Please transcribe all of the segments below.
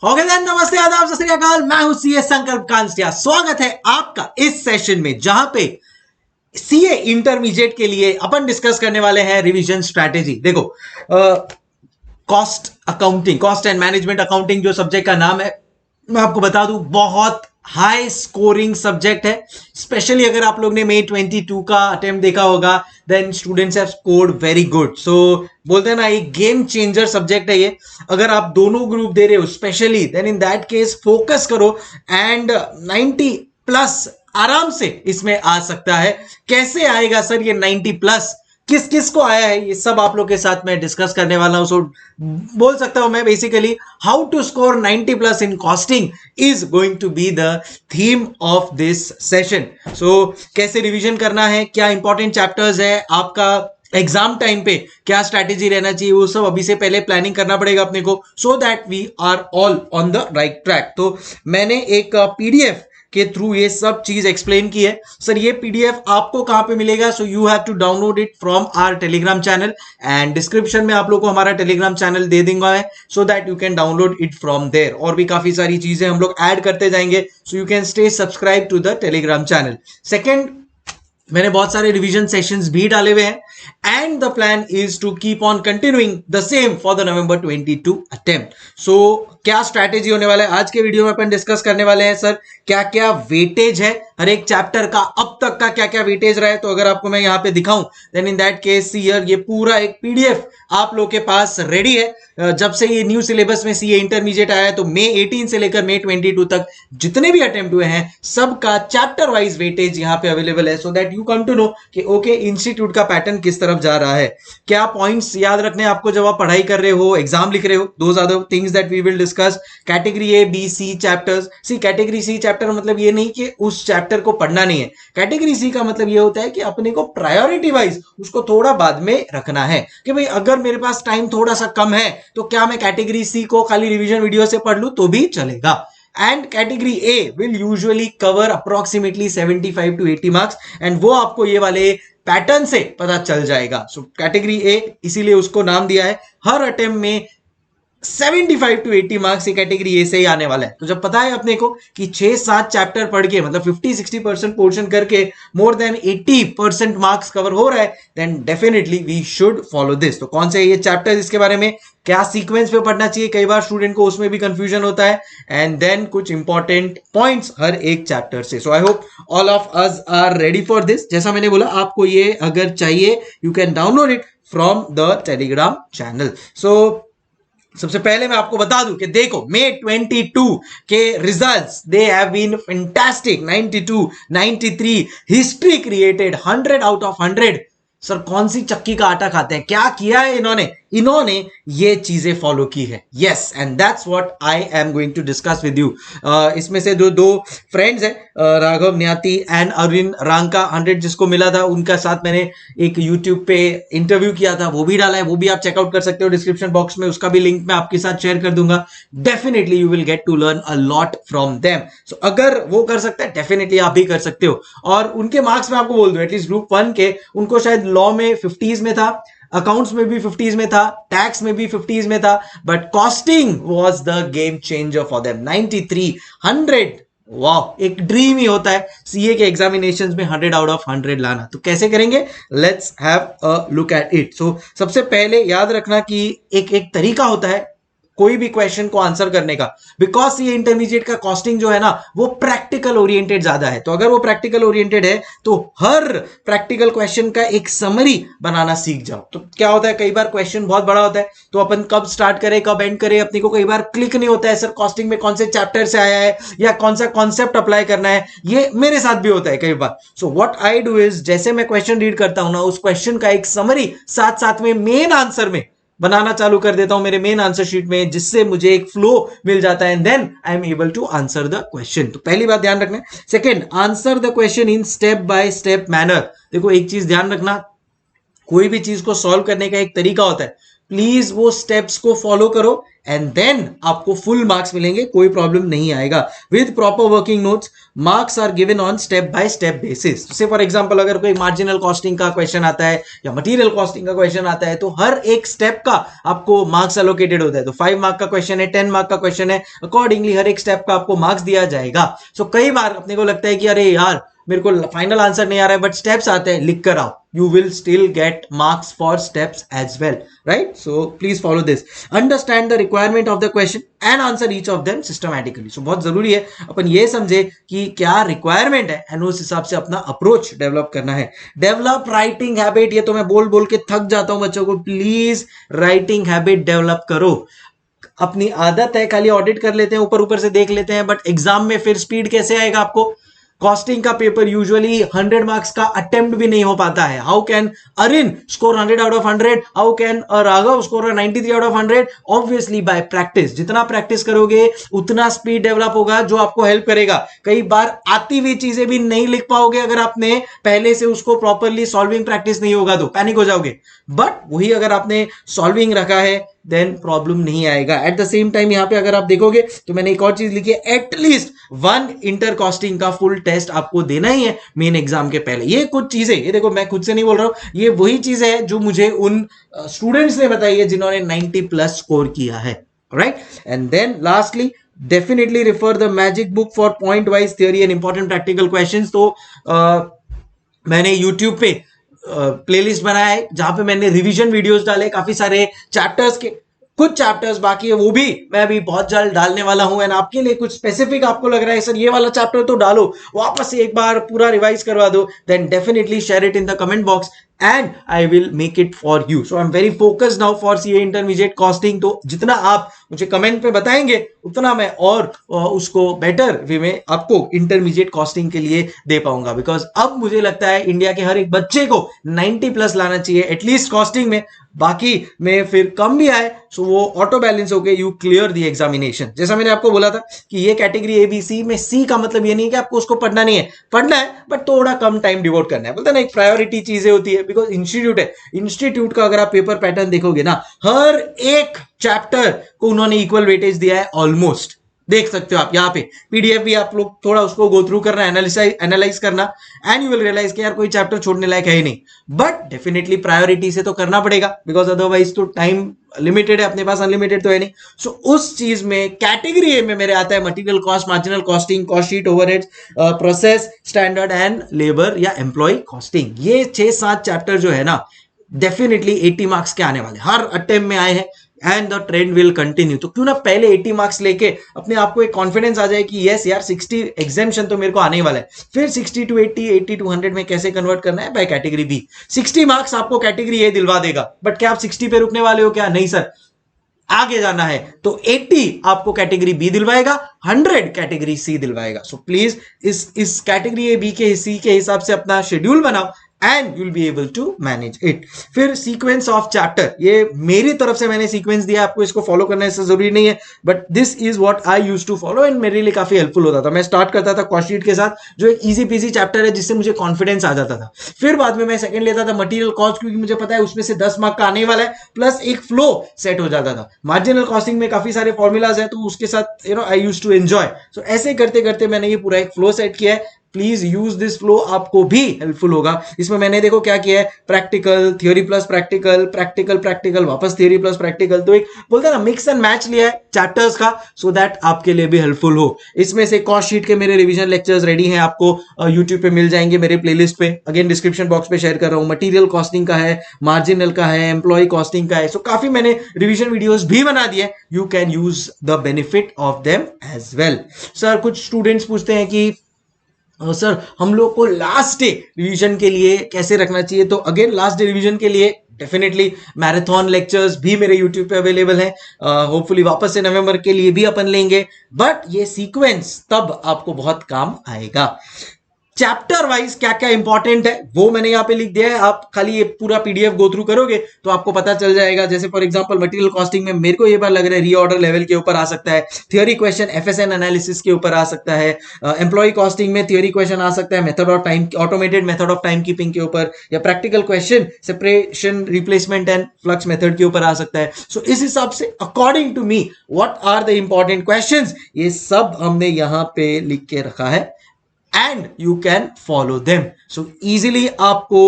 Okay then, नमस्ते, आदाब, सत श्री अकाल। मैं हूं सीए संकल्प कांस्टिया। स्वागत है आपका इस सेशन में जहां पे सीए इंटरमीडिएट के लिए अपन डिस्कस करने वाले हैं रिवीजन स्ट्रैटेजी। देखो, cost accounting, cost and management accounting जो सब्जेक्ट का नाम है, मैं आपको बता दूं बहुत हाई स्कोरिंग सब्जेक्ट है। स्पेशली अगर आप लोग ने May 22 का अटेम्प्ट देखा होगा, then students have scored very good. So बोलते हैं ना, एक गेम चेंजर सब्जेक्ट है ये। अगर आप दोनों ग्रुप दे रहे हो specially, then in that case focus करो एंड 90 प्लस आराम से इसमें आ सकता है। कैसे आएगा सर ये 90 प्लस, किस किस को आया है, ये सब आप लोग के साथ मैं डिस्कस करने वाला हूं। सो बोल सकता हूं मैं basically how to score 90 plus in costing is going to be the theme of this session. So कैसे रिवीजन करना है, क्या इंपॉर्टेंट चैप्टर्स है, आपका एग्जाम टाइम पे क्या स्ट्रैटेजी रहना चाहिए, वो सब अभी से पहले प्लानिंग करना पड़ेगा अपने को, so that we are all on the right track. तो मैंने एक पीडीएफ के थ्रू ये सब चीज एक्सप्लेन की है। सर ये पीडीएफ आपको कहां पे मिलेगा? So you have to download it from our Telegram channel and description में आप लोग को हमारा टेलीग्राम चैनल दे दूंगा है, so that you can download it from there. और भी काफी सारी चीजें हम लोग ऐड करते जाएंगे, so you can stay subscribe to the Telegram channel. Second, मैंने बहुत सारे रिवीजन सेशंस भी डाले हुए हैं and the plan is to keep on continuing the same for the November 22 attempt. So क्या स्ट्रैटेजी होने वाला है आज के वीडियो में, अपन डिस्कस करने वाले हैं सर क्या क्या वेटेज है हर एक चैप्टर का, अब तक का क्या क्या वेटेज रहा है। तो अगर आपको मैं यहां पे दिखाऊं, then in that case here ये पूरा एक पीडीएफ आप लोग के पास रेडी है। जब से ये न्यू सिलेबस में सीए इंटरमीडिएट आया है, तो May 18 से लेकर May 22 तक जितने भी अटेम्प्ट हुए हैं सबका चैप्टर वाइज वेटेज यहाँ पे अवेलेबल है, so that you come to know कि ओके इंस्टीट्यूट का पैटर्न किस तरफ जा रहा है। क्या पॉइंट्स याद रखने आपको जब आप पढ़ाई कर रहे हो, एग्जाम लिख रहे हो, those are the things that we will discuss. Category A B C chapters, C category C chapter मतलब ये नहीं कि उस चैप्टर को पढ़ना नहीं है। कैटेगरी सी का मतलब ये होता है कि अपने को प्रायोरिटी वाइज उसको थोड़ा बाद में रखना है, कि भाई अगर मेरे पास टाइम थोड़ा सा कम है तो क्या मैं कैटेगरी सी को खाली रिवीजन वीडियो से पढ़ लूं तो भी चलेगा। And category A will usually cover approximately 75 to 80 marks, and वो आपको ये वाले पैटर्न से पता चल जाएगा। सो कैटेगरी ए इसीलिए उसको नाम दिया है। हर अटेम्प्ट में 75 to 80 मार्क्स ये कैटेगरी ए से ही आने वाला है। तो जब पता है अपने को कि 6-7 चैप्टर पढ़ के मतलब 50-60% पोर्शन करके मोर देन 80% मार्क्स कवर हो रहा है, then definitely we should follow this. तो कौन से ये चैप्टर, इसके बारे में क्या सीक्वेंस पे पढ़ना चाहिए, कई बार स्टूडेंट को उसमें भी कंफ्यूजन होता है, एंड देन कुछ इंपॉर्टेंट पॉइंट्स हर एक चैप्टर से। So I hope all of us are ready for this. जैसा मैंने बोला, आपको ये अगर चाहिए you can download it from the Telegram channel. So सबसे पहले मैं आपको बता दूं कि देखो May 22 के results they have been fantastic. 92, 93, history created, 100 out of 100। Sir कौन सी चक्की का आटा खाते हैं, क्या किया है इन्होंने? इन्होंने ये चीजें फॉलो की है। Yes, and that's what I am going to discuss with you. इसमें से जो दो फ्रेंड्स हैं, राघव न्याती एंड अरविंद रांका, 100 जिसको मिला था, उनका साथ मैंने एक यूट्यूब पे इंटरव्यू किया था, वो भी डाला है, वो भी आप चेकआउट कर सकते हो डिस्क्रिप्शन बॉक्स में, उसका भी लिंक मैं आपके साथ शेयर कर दूंगा। Definitely you will get to learn a lot from them. So अगर वो कर सकते हैं, डेफिनेटली आप भी कर सकते हो। और उनके मार्क्स में आपको बोल दूं, एटलीस्ट ग्रुप 1 के उनको शायद लॉ में 50s में था, अकाउंट्स में भी 50s में था, टैक्स में भी 50s में था, but costing was the game changer for them. 93, 100, वाह, एक ड्रीम ही होता है सीए के एग्जामिनेशंस में 100 आउट ऑफ 100 लाना। तो कैसे करेंगे, let's have a look at it. So सबसे पहले याद रखना कि एक तरीका होता है कोई भी क्वेश्चन को आंसर करने का, बिकॉज ये इंटरमीडिएट का कॉस्टिंग जो है ना वो प्रैक्टिकल ओरिएंटेड ज्यादा है। तो अगर वो प्रैक्टिकल ओरिएंटेड है तो हर प्रैक्टिकल क्वेश्चन का एक समरी बनाना सीख जाओ। तो क्या होता है, कई बार क्वेश्चन बहुत बड़ा होता है, तो अपन कब स्टार्ट करें कब एंड करें अपने को कई बार क्लिक नहीं होता है, सर कॉस्टिंग में कौन से चैप्टर से आया है या कौन सा कॉन्सेप्ट अप्लाई करना है। ये मेरे साथ भी होता है कई बार। So what I do is, जैसे मैं क्वेश्चन रीड करता हूं ना, उस क्वेश्चन का एक समरी साथ साथ में मेन आंसर में बनाना चालू कर देता हूं मेरे मेन आंसर शीट में, जिससे मुझे एक फ्लो मिल जाता है, and then I am able to answer the question. तो पहली बात ध्यान रखना है। Second, answer the question in step by step manner. देखो एक चीज ध्यान रखना, कोई भी चीज को सॉल्व करने का एक तरीका होता है। प्लीज वो स्टेप्स को फॉलो करो एंड देन आपको फुल मार्क्स मिलेंगे, कोई प्रॉब्लम नहीं आएगा। With proper working notes marks are given on step by step basis. So for example अगर कोई मार्जिनल कॉस्टिंग का क्वेश्चन आता है या मटेरियल कॉस्टिंग का क्वेश्चन आता है तो हर एक स्टेप का आपको मार्क्स एलोकेटेड होता है। तो 5 मार्क का क्वेश्चन है, 10 मार्क का क्वेश्चन है, अकॉर्डिंगली हर एक स्टेप का आपको मार्क्स दिया जाएगा। सो कई बार अपने को लगता है कि अरे यार मेरे को फाइनल आंसर नहीं आ रहा है बट स्टेप्स आते हैं, लिख कर आओ, you will still get marks for steps as well, right? So please follow this, understand the requirement of the question and answer each of them systematically. So बहुत जरूरी है अपन ये समझे कि क्या रिक्वायरमेंट है एंड उस हिसाब से अपना अप्रोच डेवलप करना है। डेवलप राइटिंग हैबिट, ये तो मैं बोल बोल के थक जाता हूं बच्चों को, प्लीज राइटिंग हैबिट डेवलप करो। अपनी आदत है खाली ऑडिट कर लेते हैं, ऊपर ऊपर से देख लेते हैं, बट एग्जाम में फिर स्पीड कैसे आएगा आपको? कॉस्टिंग का पेपर यूजुअली 100 मार्क्स का अटेम्प्ट भी नहीं हो पाता है। How can अरिन score 100 out of 100? How can Raghav score 93 out of 100? Obviously bye practice. जितना प्रैक्टिस करोगे उतना स्पीड डेवलप होगा, जो आपको हेल्प करेगा। कई बार आती हुई चीजें भी नहीं लिख पाओगे अगर आपने पहले से उसको प्रॉपरली सॉल्विंग प्रैक्टिस नहीं होगा तो पैनिक हो जाओगे, बट वही अगर आपने सॉल्विंग रखा है देन प्रॉब्लम नहीं आएगा। एट द सेम टाइम यहां पे अगर आप देखोगे तो मैंने एक और चीज लिखी है, एटलीस्ट 1 इंटर कॉस्टिंग का फुल टेस्ट आपको देना ही है मेन एग्जाम के पहले। ये कुछ चीजें, ये देखो मैं खुद से नहीं बोल रहा हूं, ये वही चीज है जो मुझे उन स्टूडेंट्स ने बताई है जिन्होंने 90+ स्कोर किया है, right? And then lastly definitely refer the magic book for point wise theory and important practical questions. तो मैंने यूट्यूब पे प्लेलिस्ट बनाया है जहां पे मैंने रिवीजन वीडियोस डाले, काफी सारे चैप्टर्स के, कुछ चैप्टर्स बाकी है वो भी मैं अभी बहुत जल्द डालने वाला हूं। एंड आपके लिए कुछ स्पेसिफिक आपको लग रहा है सर ये वाला चैप्टर तो डालो, वापस से एक बार पूरा रिवाइज करवा दो, then definitely share it in the comment box and I will make it for you. So I'm very focused now for CA intermediate costing. तो जितना आप मुझे कमेंट पे बताएंगे उतना मैं और उसको बेटर वे में आपको इंटरमीडिएट कॉस्टिंग के लिए दे पाऊंगा, बिकॉज अब मुझे लगता है इंडिया के हर एक बच्चे को 90+ लाना चाहिए एटलीस्ट कॉस्टिंग में, बाकी में फिर कम भी आए सो वो ऑटो बैलेंस होके यू क्लियर द एग्जामिनेशन। जैसा मैंने आपको बोला था कि ये कैटेगरी एबीसी में सी का मतलब ये नहीं है कि आपको उसको पढ़ना नहीं है, पढ़ना है बट थोड़ा कम टाइम डिवोट करना है, बोलते ना एक प्रायोरिटी चीजें होती है, बिकॉज इंस्टीट्यूट है। इंस्टीट्यूट का अगर आप पेपर पैटर्न देखोगे ना, हर एक चैप्टर को उन्होंने इक्वल वेटेज दिया है ऑलमोस्ट, देख सकते हो आप यहाँ पे। पीडीएफ भी आप लोग थोड़ा उसको गो थ्रू करना, एनालाइज करना, एंड यू विल रियलाइज कि यार कोई चैप्टर छोड़ने लायक है ही नहीं, बट डेफिनेटली प्रायोरिटी से तो करना पड़ेगा, बिकॉज अदरवाइज तो टाइम लिमिटेड है अपने पास, अनलिमिटेड तो है नहीं। सो उस चीज में कैटेगरी ए में मेरे आता है material cost, marginal costing, cost sheet, overheads, process standard and labour या एम्प्लॉय कॉस्टिंग। ये 6-7 चैप्टर जो है ना डेफिनेटली 80 मार्क्स के आने वाले, हर अटेम्प्ट में आए हैं and the trend will continue. तो क्यों ना पहले 80 मार्क्स लेके अपने आप को एक कॉन्फिडेंस आ जाए कि यस यार 60 एग्जामिशन तो मेरे को आने ही वाला है, फिर 60 to 80, 80 to 100 में कैसे कन्वर्ट करना है बाय कैटेगरी बी। 60 मार्क्स आपको कैटेगरी ए दिलवा देगा, बट क्या आप 60 पे रुकने वाले हो क्या? नहीं सर, आगे जाना है तो 80 आपको कैटेगरी बी दिलवाएगा, 100 कैटेगरी सी दिलवाएगा। सो प्लीज इस कैटेगरी ए बी के सी के हिसाब से अपना शेड्यूल बनाओ and you'll be able to manage it. फिर सीक्वेंस ऑफ चैप्टर, ये मेरी तरफ से मैंने सीक्वेंस दिया, आपको इसको फॉलो करना इससे जरूरी नहीं है, but this is what I used to follow and मेरे लिए काफी हेल्पफुल होता था। मैं स्टार्ट करता था कॉस्ट शीट के साथ, जो एक इजी पीजी चैप्टर है जिससे मुझे कॉन्फिडेंस आ जाता था। फिर बाद में मैं सेकंड लेता था मटेरियल कॉस्ट, क्योंकि मुझे पता है उसमें से 10 मार्क का आने वाला है, प्लस एक फ्लो सेट हो जाता था। मार्जिनल कॉस्टिंग में काफी सारे फॉर्मूलाज है तो उसके साथ आई यूज्ड टू एंजॉय। सो ऐसे करते करते मैंने ये पूरा एक फ्लो सेट किया है। प्लीज यूज दिस फ्लो, आपको भी हेल्पफुल होगा। इसमें मैंने देखो क्या किया है, practical, theory plus practical, practical practical, वापस थ्योरी प्लस प्रैक्टिकल, तो एक बोलते हैं ना मिक्स एंड मैच लिया है चैप्टर्स का, सो दैट आपके लिए भी हेल्पफुल हो। इसमें से कॉस्ट शीट के मेरे रिवीजन लेक्चर्स रेडी हैं, आपको यूट्यूब पे मिल जाएंगे मेरे प्लेलिस्ट पे, अगेन डिस्क्रिप्शन बॉक्स पे शेयर कर रहा हूँ। मटीरियल कॉस्टिंग का है, मार्जिनल का है, एम्प्लॉय कॉस्टिंग का है, सो काफी मैंने रिवीजन वीडियोस भी बना दिए, you can use the benefit of them as well. Sir कुछ स्टूडेंट्स पूछते हैं कि सर हम लोग को लास्ट डे रिवीजन के लिए कैसे रखना चाहिए? तो अगेन लास्ट डे रिवीजन के लिए डेफिनेटली मैराथन लेक्चर्स भी मेरे यूट्यूब पे अवेलेबल हैं। होपफुली वापस से नवंबर के लिए भी अपन लेंगे, बट ये सीक्वेंस तब आपको बहुत काम आएगा। चैप्टर वाइज क्या क्या इंपॉर्टेंट है वो मैंने यहाँ पे लिख दिया है। आप खाली ये पूरा पीडीएफ गो थ्रू करोगे तो आपको पता चल जाएगा। जैसे फॉर एग्जांपल मटेरियल कॉस्टिंग में मेरे को ये बार लग रहा है रीऑर्डर लेवल के ऊपर आ सकता है, थियोरी क्वेश्चन एफएसएन एनालिसिस के ऊपर आ सकता है, एम्प्लॉय कॉस्टिंग में थियोरी क्वेश्चन आ सकता है method of time, automated method of time keeping के ऊपर, या practical question separation replacement and flux method के ऊपर आ सकता है। सो इस हिसाब से according to me what are the important questions, ये सब हमने यहां पे लिख के रखा है and you can follow them. So easily आपको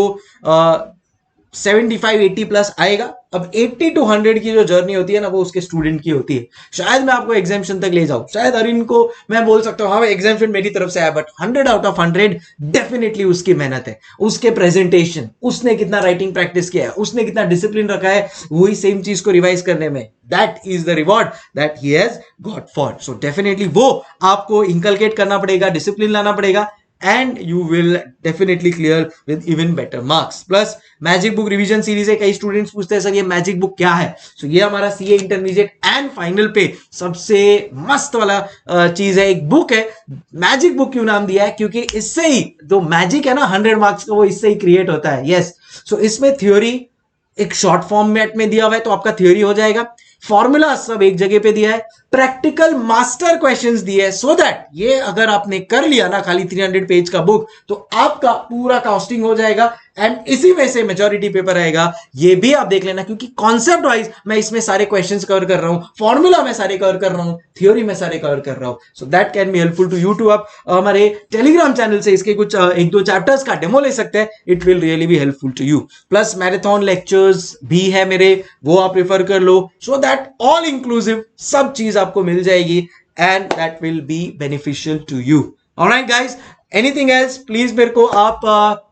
75-80 प्लस आएगा। अब 80 to 100 की जो जर्नी होती है ना वो उसके स्टूडेंट की होती है। शायद मैं आपको एग्जामिशन तक ले जाऊं, शायद अरिन को मैं बोल सकता हूं हाँ एग्जामिशन मेरी तरफ से आया, बट 100 आउट ऑफ 100 डेफिनेटली उसकी मेहनत है, उसके प्रेजेंटेशन, उसने कितना राइटिंग प्रैक्टिस किया है, उसने कितना डिसिप्लिन रखा है वही सेम चीज को रिवाइज करने में। That is the reward that he has got for. So definitely वो आपको इंकलकेट करना पड़ेगा, डिसिप्लिन लाना पड़ेगा, and you will definitely clear with even better marks. Plus magic book revision series है। कई स्टूडेंट्स पूछते हैं सर ये मैजिक बुक क्या है। सो ये हमारा सीए इंटरमीडिएट एंड फाइनल पे सबसे मस्त वाला चीज है, एक बुक है। मैजिक बुक क्यों नाम दिया है, क्योंकि इससे ही जो मैजिक है ना 100 मार्क्स का वो इससे ही क्रिएट होता है। यस, सो इसमें थ्योरी एक शॉर्ट फॉर्मेट में दिया हुआ है तो आपका थ्योरी हो जाएगा, फॉर्मूला सब एक जगह पे दिया है, प्रैक्टिकल मास्टर क्वेश्चंस दिए हैं, सो दैट ये अगर आपने कर लिया ना खाली 300 पेज का बुक तो आपका पूरा कॉस्टिंग हो जाएगा एंड इसी में से मेजॉरिटी पेपर आएगा। ये भी आप देख लेना क्योंकि कॉन्सेप्ट वाइज मैं इसमें सारे क्वेश्चंस कवर कर रहा हूं, फॉर्मूला में सारे कवर कर रहा हूं, थ्योरी में सारे कवर कर रहा हूं। So that can be helpful to you too. आप हमारे टेलीग्राम चैनल से इसके कुछ एक दो चैप्टर्स का डेमो ले सकते हैं, it will really be helpful to you. Plus marathon lectures भी है मेरे, वो आप प्रेफर कर लो, सो दैट ऑल इंक्लूसिव सब चीज आपको मिल जाएगी and that will be beneficial to you. Alright guys, anything else please मेरे को आप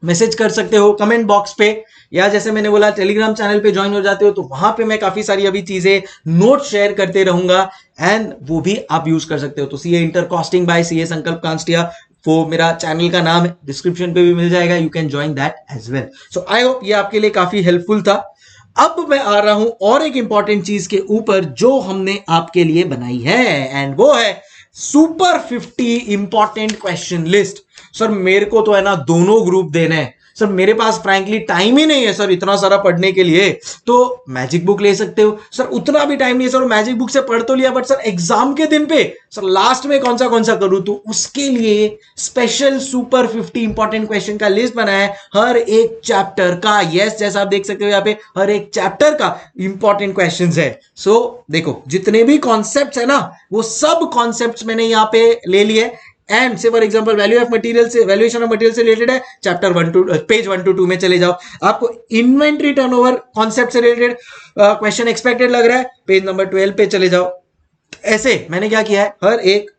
मैसेज कर सकते हो कमेंट बॉक्स पे, या जैसे मैंने बोला टेलीग्राम चैनल पे ज्वाइन हो जाते हो तो वहां पे मैं काफी सारी अभी चीजें नोट शेयर करते रहूंगा एंड वो भी आप यूज कर सकते हो। तो CA inter costing by CA Sankalp Kanstiya, वो मेरा चैनल का नाम है, डिस्क्रिप्शन पे भी मिल जाएगा, you can join that as well. So I hope ये आपके लिए काफी हेल्पफुल था। अब मैं आ रहा हूं और एक इंपॉर्टेंट चीज के ऊपर जो हमने आपके लिए बनाई है एंड वो है super 50 important question list. Sir मेरे को तो है ना दोनों ग्रुप देने हैं सर, मेरे पास फ्रैंकली टाइम ही नहीं है सर इतना सारा पढ़ने के लिए। तो मैजिक बुक ले सकते हो सर, उतना भी टाइम नहीं है सर, मैजिक बुक से पढ़ तो लिया बट सर एग्जाम के दिन पे सर लास्ट में कौन सा करूं, तो उसके लिए स्पेशल सुपर 50 इंपॉर्टेंट क्वेश्चन का लिस्ट बनाया है हर एक चैप्टर का। यस, जैसा आप देख सकते हो यहाँ पे हर एक चैप्टर का इंपॉर्टेंट क्वेश्चन है। सो देखो जितने भी कॉन्सेप्ट है ना वो सब कॉन्सेप्ट मैंने यहाँ पे ले लिए एंड से for example value of material से, वैल्यूएशन ऑफ मटेरियल से रिलेटेड है, चैप्टर 1 टू पेज 1 to 2 में चले जाओ। आपको इन्वेंट्री टर्नओवर कॉन्सेप्ट से रिलेटेड क्वेश्चन एक्सपेक्टेड लग रहा है, पेज नंबर 12 पे चले जाओ। ऐसे मैंने क्या किया है हर एक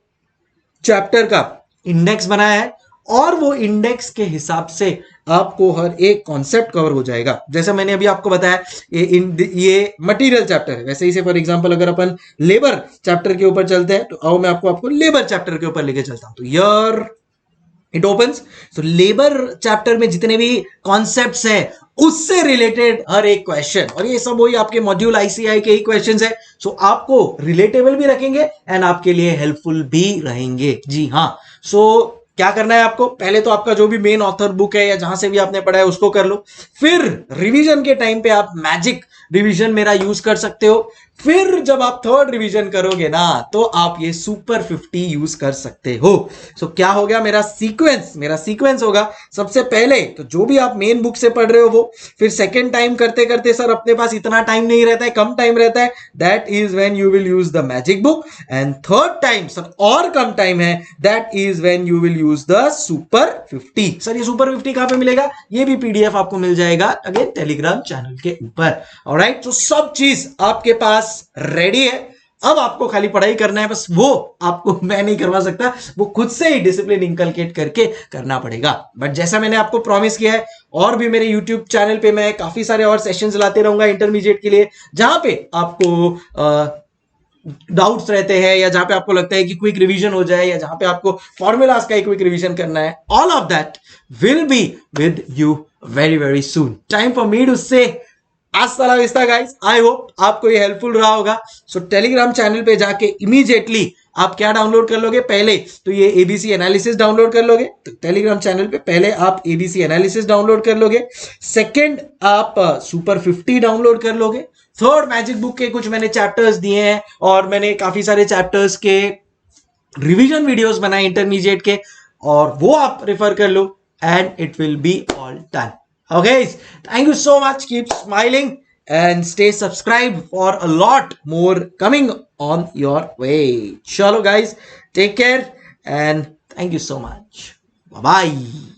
चैप्टर का इंडेक्स बनाया है और वो इंडेक्स के हिसाब से आपको हर एक कॉन्सेप्ट कवर हो जाएगा। जैसा मैंने अभी आपको बताया ये मटेरियल चैप्टर है, वैसे ही से फॉर एग्जांपल अगर अपन लेबर चैप्टर के ऊपर चलते हैं तो आओ मैं आपको लेबर चैप्टर के ऊपर लेके चलता हूं। तो यार इट ओपन्स, तो लेबर चैप्टर में जितने भी कॉन्सेप्ट्स हैं उससे रिलेटेड हर एक क्वेश्चन, और ये सब वही आपके मॉड्यूल आईसीआई के ही क्वेश्चंस है। सो आपको रिलेटेबल भी रखेंगे एंड आपके लिए हेल्पफुल भी रहेंगे। जी हाँ, सो क्या करना है आपको, पहले तो आपका जो भी मेन ऑथर बुक है या जहां से भी आपने पढ़ा है उसको कर लो, फिर रिवीजन के टाइम पे आप मैजिक रिवीजन मेरा यूज कर सकते हो, फिर जब आप थर्ड रिवीजन करोगे ना तो आप ये सुपर 50 यूज कर सकते हो। सो क्या हो गया मेरा सीक्वेंस होगा सबसे पहले तो जो भी आप मेन बुक से पढ़ रहे हो वो, फिर सेकेंड टाइम करते करते सर अपने पास इतना टाइम नहीं रहता है, कम टाइम रहता है, that is when you will use the magic book, and third time sir और कम टाइम है, that is when you will use the super 50। Sir ये सुपर 50 कहां पे मिलेगा, ये भी पीडीएफ आपको मिल जाएगा अगेन टेलीग्राम चैनल के ऊपर। ऑलराइट, तो सब चीज आपके पास रेडी है, अब आपको खाली पढ़ाई करना है, बस वो आपको मैं नहीं करवा सकता, वो खुद से ही डिसिप्लिन इंकलकेट करके करना पड़ेगा। बट जैसा मैंने आपको प्रॉमिस किया है और भी मेरे यूट्यूब चैनल पे मैं काफी सारे और सेशंस लाते रहूंगा इंटरमीडिएट के लिए, जहां पे आपको डाउट्स रहते हैं या जहां पे आपको लगता है कि क्विक रिवीजन हो जाए या जहां पे आपको फॉर्मूलाज का क्विक रिवीजन करना है, all of that will be with you very very soon. Time for me to say hasta la vista guys. I hope आपको ये हेल्पफुल रहा होगा. सो टेलीग्राम चैनल पे जाके इमीडिएटली आप क्या डाउनलोड कर लोगे, पहले तो ये एबीसी एनालिसिस डाउनलोड कर लोगे. तो टेलीग्राम चैनल पे पहले आप एबीसी एनालिसिस डाउनलोड कर लोगे. सेकंड आप सुपर 50 डाउनलोड कर लोगे. थर्ड मैजिक बुक के कुछ मैंने चैप्टर्स दिए हैं और मैंने काफी सारे चैप्टर्स के रिवीजन वीडियोस बनाए इंटरमीडिएट के, और वो आप रेफर कर लो and it will be all done. Okay, thank you so much. Keep smiling and stay subscribed for a lot more coming on your way. Chalo guys, take care and thank you so much. Bye bye.